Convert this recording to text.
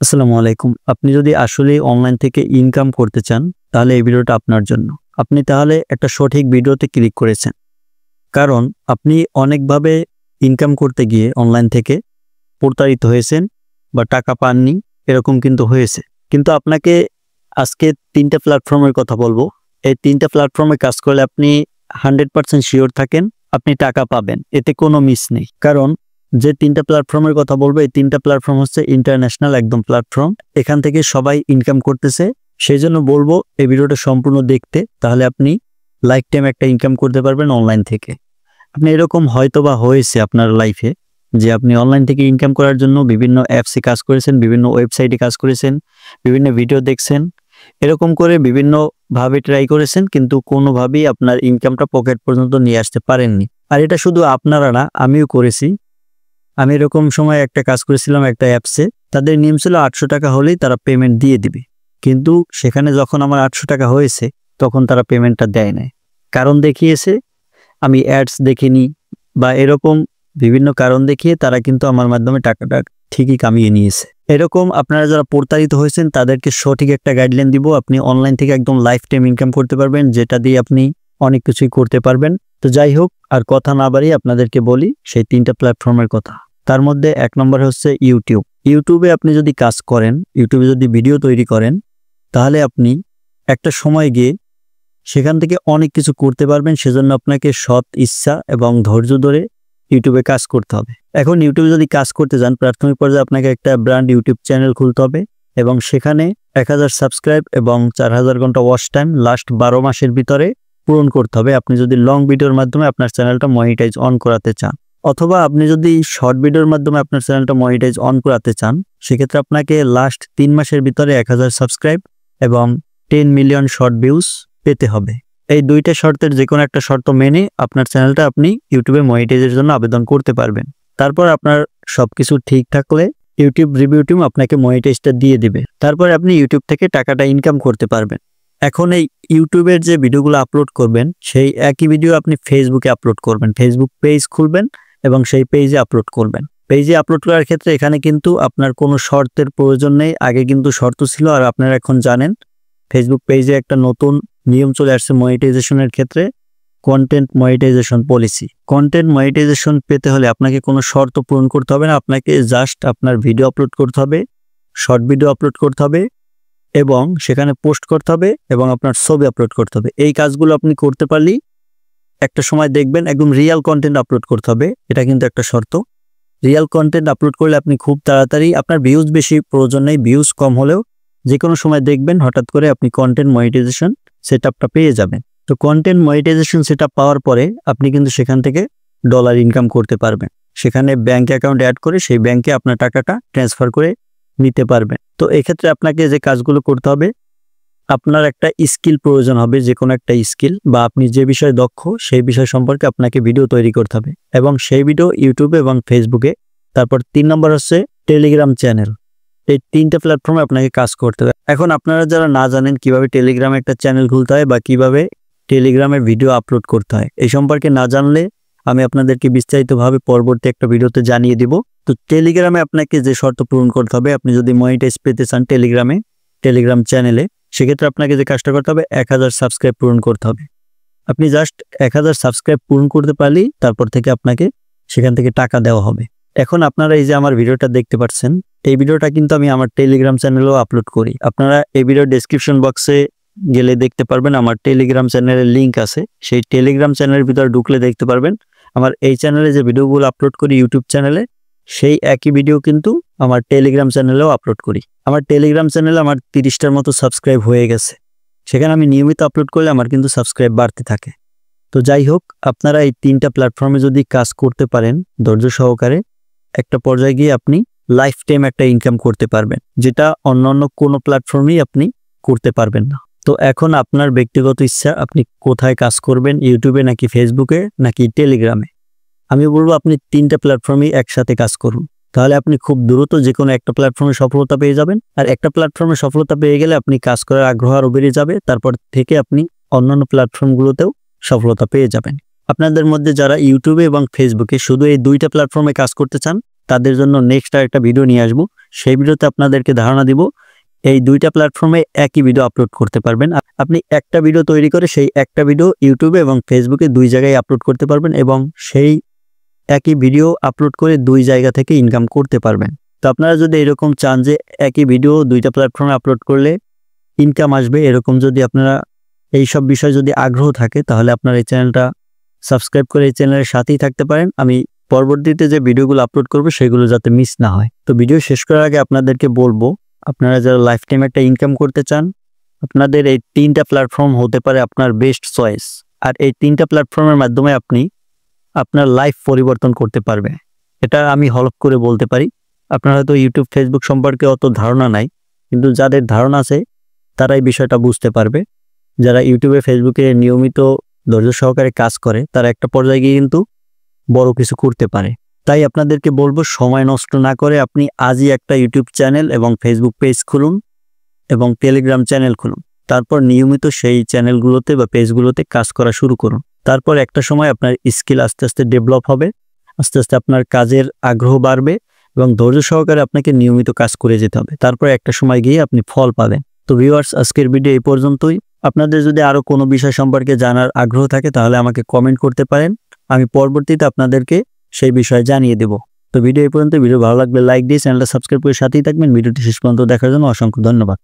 আসসালামু আলাইকুম। আপনি যদি আসলে অনলাইন থেকে ইনকাম করতে চান, তাহলে এই ভিডিওটা আপনার জন্য। আপনি তাহলে একটা সঠিক ভিডিওতে ক্লিক করেছেন। কারণ আপনি অনেকভাবে ইনকাম করতে গিয়ে অনলাইন থেকে প্রতারিত হয়েছেন বা টাকা পাননি, এরকম কিন্তু হয়েছে। কিন্তু আপনাকে আজকে ৩টা প্ল্যাটফর্মের কথা বলবো। এই ৩টা প্ল্যাটফর্মে কাজ করলে আপনি 100% শিওর থাকেন আপনি টাকা পাবেন। এতে কোনো মিস নেই। কারণ যে ৩টা প্ল্যাটফর্মের কথা বলবো, এই ৩টা প্ল্যাটফর্ম হচ্ছে ইন্টারন্যাশনাল একদম প্ল্যাটফর্ম। এখান থেকে সবাই ইনকাম করতেছে। সেই জন্য বলবো এই ভিডিওটা সম্পূর্ণ দেখতে, তাহলে আপনি লাইফ টাইম একটা ইনকাম করতে পারবেন অনলাইন থেকে। আপনি এরকম হয়তোবা হয়েছে আপনার লাইফে যে আপনি অনলাইন থেকে ইনকাম করার জন্য বিভিন্ন অ্যাপসে কাজ করেছেন, বিভিন্ন ওয়েবসাইটে কাজ করেছেন, বিভিন্ন ভিডিও দেখছেন, এরকম করে বিভিন্নভাবে ট্রাই করেছেন, কিন্তু কোনোভাবেই আপনার ইনকামটা পকেট পর্যন্ত নিয়ে আসতে পারেননি। আর এটা শুধু আপনারা না, আমিও করেছি। আমি এরকম সময় একটা কাজ করেছিলাম একটা অ্যাপসে। তাদের নিয়ম ছিল 800 টাকা হলেই তারা পেমেন্ট দিয়ে দিবে, কিন্তু সেখানে যখন আমার 800 টাকা হয়েছে তখন তারা পেমেন্টটা দেয় নাই। কারণ দেখিয়েছে আমি অ্যাডস দেখিনি বা এরকম বিভিন্ন কারণ দেখিয়ে তারা কিন্তু আমার মাধ্যমে টাকাটা ঠিকই কামিয়ে নিয়েছে। এরকম আপনারা যারা প্রতারিত হয়েছেন তাদেরকে সঠিক একটা গাইডলাইন দিব। আপনি অনলাইন থেকে একদম লাইফ টাইম ইনকাম করতে পারবেন, যেটা দিয়ে আপনি অনেক কিছুই করতে পারবেন। তো যাই হোক, আর কথা না বাড়িয়ে আপনাদেরকে বলি সেই 3টা প্ল্যাটফর্মের কথা। তার মধ্যে 1 নম্বর হচ্ছে ইউটিউব। ইউটিউবে আপনি যদি কাজ করেন, ইউটিউবে যদি ভিডিও তৈরি করেন, তাহলে আপনি একটা সময় গিয়ে সেখান থেকে অনেক কিছু করতে পারবেন। সেজন্য আপনাকে সৎ ইচ্ছা এবং ধৈর্য ধরে ইউটিউবে কাজ করতে হবে। এখন ইউটিউবে যদি কাজ করতে যান, প্রাথমিক পর্যায়ে আপনাকে একটা ব্র্যান্ড ইউটিউব চ্যানেল খুলতে হবে এবং সেখানে 1000 সাবস্ক্রাইব এবং 4000 ঘন্টা ওয়াচ টাইম লাস্ট 12 মাসের ভিতরে পূরণ করতে হবে। আপনি যদি লং ভিডিওর মাধ্যমে আপনার চ্যানেলটা মনিটাইজ অন করাতে চান, অথবা আপনি যদি শর্ট ভিডিওর মাধ্যমে আপনার চ্যানেলটা মনিটাইজ অন করাতে চান, সেক্ষেত্রে আপনাকে লাস্ট 3 মাসের ভিতরে 1000 সাবস্ক্রাইব এবং 10 মিলিয়ন শর্ট ভিউজ পেতে হবে। এই 2টা শর্তের যে কোনো একটা শর্ত মেনে আপনার চ্যানেলটা আপনি ইউটিউবে মনিটাইজের জন্য আবেদন করতে পারবেন। তারপর আপনার সবকিছু ঠিক থাকলে ইউটিউব রিভিউ টিম আপনাকে মনিটাইজটা দিয়ে দিবে। তারপরে আপনি ইউটিউব থেকে টাকাটা ইনকাম করতে পারবেন। এখন এই ইউটিউবের যে ভিডিওগুলো আপলোড করবেন, সেই একই ভিডিও আপনি ফেসবুকে আপলোড করবেন। ফেসবুক পেজ খুলবেন এবং সেই পেজে আপলোড করবেন। পেজে আপলোড করার ক্ষেত্রে এখানে কিন্তু আপনার কোনো শর্তের প্রয়োজন নেই। আগে কিন্তু শর্ত ছিল, আর আপনারা এখন জানেন ফেসবুক পেজে একটা নতুন নিয়ম চলে আসছে মনিটাইজেশনের ক্ষেত্রে, content monetisation policy. Content monetisation পেতে হলে আপনাকে কোনো শর্ত পূরণ করতে হবে না। আপনাকে জাস্ট আপনার ভিডিও আপলোড করতে হবে, শর্ট ভিডিও আপলোড করতে হবে এবং সেখানে পোস্ট করতে হবে এবং আপনার ছবি আপলোড করতে হবে। এই কাজগুলো আপনি করতে পারলেই একটা সময় দেখবেন একদম রিয়েল কন্টেন্ট আপলোড করতে হবে। এটা কিন্তু একটা শর্ত। রিয়েল কন্টেন্ট আপলোড করলে আপনি খুব তাড়াতাড়ি, আপনার ভিউজ বেশি প্রয়োজন নেই, ভিউজ কম হলেও যে কোনো সময় দেখবেন হঠাৎ করে আপনি কন্টেন্ট মনিটাইজেশন সেটআপটা পেয়ে যাবেন। তো কন্টেন্ট মনিটাইজেশন সেটআপ পাওয়ার পরে আপনি কিন্তু সেখান থেকে ডলার ইনকাম করতে পারবেন। সেখানে ব্যাংক অ্যাকাউন্ট অ্যাড করে সেই ব্যাংকে আপনার টাকাটা ট্রান্সফার করে নিতে পারবেন। তো এক্ষেত্রে আপনাকে যে কাজগুলো করতে হবে, আপনার একটা স্কিল প্রয়োজন হবে, যে কোনো একটা স্কিল বা আপনি যে বিষয়ে দক্ষ সেই বিষয় সম্পর্কে আপনাকে ভিডিও তৈরি করতে হবে এবং সেই ভিডিও ইউটিউবে এবং ফেসবুকে। তারপর 3 নম্বর হচ্ছে টেলিগ্রাম চ্যানেল। এই 3টা প্ল্যাটফর্মে আপনাকে কাজ করতে হবে। এখন আপনারা যারা না জানেন কিভাবে টেলিগ্রামে একটা চ্যানেল খুলতে হয় বা কিভাবে টেলিগ্রামে ভিডিও আপলোড করতে হয়, এই সম্পর্কে না জানলে আমি আপনাদেরকে বিস্তারিতভাবে পরবর্তী একটা ভিডিওতে জানিয়ে দিব। তো টেলিগ্রামে আপনাকে যে শর্ত পূরণ করতে হবে, আপনি যদি মনিটাইজ পেতে চান টেলিগ্রাম চ্যানেলে, সেক্ষেত্রে আপনাকে যে কাজটা করতে হবে 1000 সাবস্ক্রাইব পূরণ করতে হবে। আপনি জাস্ট 1000 সাবস্ক্রাইব পূরণ করতে পারলেই তারপর থেকে আপনাকে সেখান থেকে টাকা দেওয়া হবে। এখন আপনারা এই যে আমার ভিডিওটা দেখতে পাচ্ছেন, এই ভিডিওটা কিন্তু আমি আমার টেলিগ্রাম চ্যানেলেও আপলোড করি। আপনারা এই ভিডিও ডেসক্রিপশন বক্সে গেলে দেখতে পারবেন আমার টেলিগ্রাম চ্যানেলের লিঙ্ক আছে। সেই টেলিগ্রাম চ্যানেলের ভিতরে ঢুকলে দেখতে পারবেন আমার এই চ্যানেলে যে ভিডিওগুলো আপলোড করি ইউটিউব চ্যানেলে, সেই একই ভিডিও কিন্তু আমার টেলিগ্রাম চ্যানেলেও আপলোড করি। আমার টেলিগ্রাম চ্যানেলে আমার 30টার মতো সাবস্ক্রাইব হয়ে গেছে। সেখানে আমি নিয়মিত আপলোড করলে আমার কিন্তু সাবস্ক্রাইব বাড়তে থাকে। তো যাই হোক, আপনারা এই 3টা প্ল্যাটফর্মে যদি কাজ করতে পারেন ধৈর্য সহকারে, একটা পর্যায়ে গিয়ে আপনি লাইফ টাইম একটা ইনকাম করতে পারবেন, যেটা অন্যান্য কোনো প্ল্যাটফর্মেই আপনি করতে পারবেন না। তো এখন আপনার ব্যক্তিগত ইচ্ছা আপনি কোথায় কাজ করবেন, ইউটিউবে নাকি ফেসবুকে নাকি টেলিগ্রামে। আমি বলবো আপনি 3টা প্ল্যাটফর্মেই একসাথে কাজ করুন, তাহলে আপনি খুব দ্রুত যে কোনো একটা প্ল্যাটফর্মে সফলতা পেয়ে যাবেন। আর একটা প্ল্যাটফর্মে সফলতা পেয়ে গেলে আপনি কাজ করার আগ্রহ আরও বেড়ে যাবে। তারপর থেকে আপনি অন্যান্য প্ল্যাটফর্মগুলোতেও সফলতা পেয়ে যাবেন। আপনাদের মধ্যে যারা ইউটিউবে এবং ফেসবুকে শুধু এই 2টা প্ল্যাটফর্মে কাজ করতে চান, তাদের জন্য নেক্সট আর একটা ভিডিও নিয়ে আসবো। সেই ভিডিওতে আপনাদেরকে ধারণা দিব এই দুইটা প্ল্যাটফর্মে একই ভিডিও আপলোড করতে পারবেন। আপনি একটা ভিডিও তৈরি করে সেই একটা ভিডিও ইউটিউবে এবং ফেসবুকে দুই জায়গায় আপলোড করতে পারবেন এবং সেই একই ভিডিও আপলোড করে দুই জায়গা থেকে ইনকাম করতে পারবেন। তো আপনারা যদি এরকম চান যে একই ভিডিও দুইটা প্ল্যাটফর্মে আপলোড করলে ইনকাম আসবে, এরকম যদি আপনারা এইসব বিষয় যদি আগ্রহ থাকে, তাহলে আপনারা এই চ্যানেলটা সাবস্ক্রাইব করে এই চ্যানেলের সাথেই থাকতে পারেন। আমি পরবর্তীতে যে ভিডিওগুলো আপলোড করব সেগুলো যাতে মিস না হয়। তো ভিডিও শেষ করার আগে আপনাদেরকে বলবো, আপনারা যারা লাইফ টাইম একটা ইনকাম করতে চান, আপনাদের এই 3টা প্ল্যাটফর্ম হতে পারে আপনার বেস্ট চয়েস। আর এই 3টা প্ল্যাটফর্মের মাধ্যমে আপনি আপনার লাইফ পরিবর্তন করতে পারবে, এটা আমি হলফ করে বলতে পারি। আপনার হয়তো ইউটিউব ফেসবুক সম্পর্কে অত ধারণা নাই, কিন্তু যাদের ধারণা আছে তারা এই বিষয়টা বুঝতে পারবে। যারা ইউটিউবে ফেসবুকে নিয়মিত ধৈর্য সহকারে কাজ করে তারা একটা পর্যায়ে গিয়ে কিন্তু বড় কিছু করতে পারে। তাই আপনাদেরকে বলবো, সময় নষ্ট না করে আপনি আজই একটা ইউটিউব চ্যানেল এবং ফেসবুক পেজ খুলুন এবং টেলিগ্রাম চ্যানেল খুলুন। তারপর নিয়মিত সেই চ্যানেলগুলোতে বা পেজগুলোতে কাজ করা শুরু করুন। তারপর একটা সময় আপনার স্কিল আস্তে আস্তে ডেভেলপ হবে, আস্তে আস্তে আপনার কাজের আগ্রহ বাড়বে এবং ধৈর্য সহকারে আপনাকে নিয়মিত কাজ করে যেতে হবে। তারপর একটা সময় গিয়ে আপনি ফল পাবেন। তো ভিউয়ার্স, আজকের ভিডিও এই পর্যন্তই। আপনাদের যদি আরও কোনো বিষয় সম্পর্কে জানার আগ্রহ থাকে তাহলে আমাকে কমেন্ট করতে পারেন, আমি পরবর্তীতে আপনাদেরকে সেই বিষয়ে জানিয়ে দেব। তো ভিডিও এই পর্যন্ত। ভিডিও ভালো লাগলে লাইক দিয়ে চ্যানেলটা সাবস্ক্রাইব করে সাথেই থাকবেন। ভিডিওটি শেষ পর্যন্ত দেখার জন্য অসংখ্য ধন্যবাদ।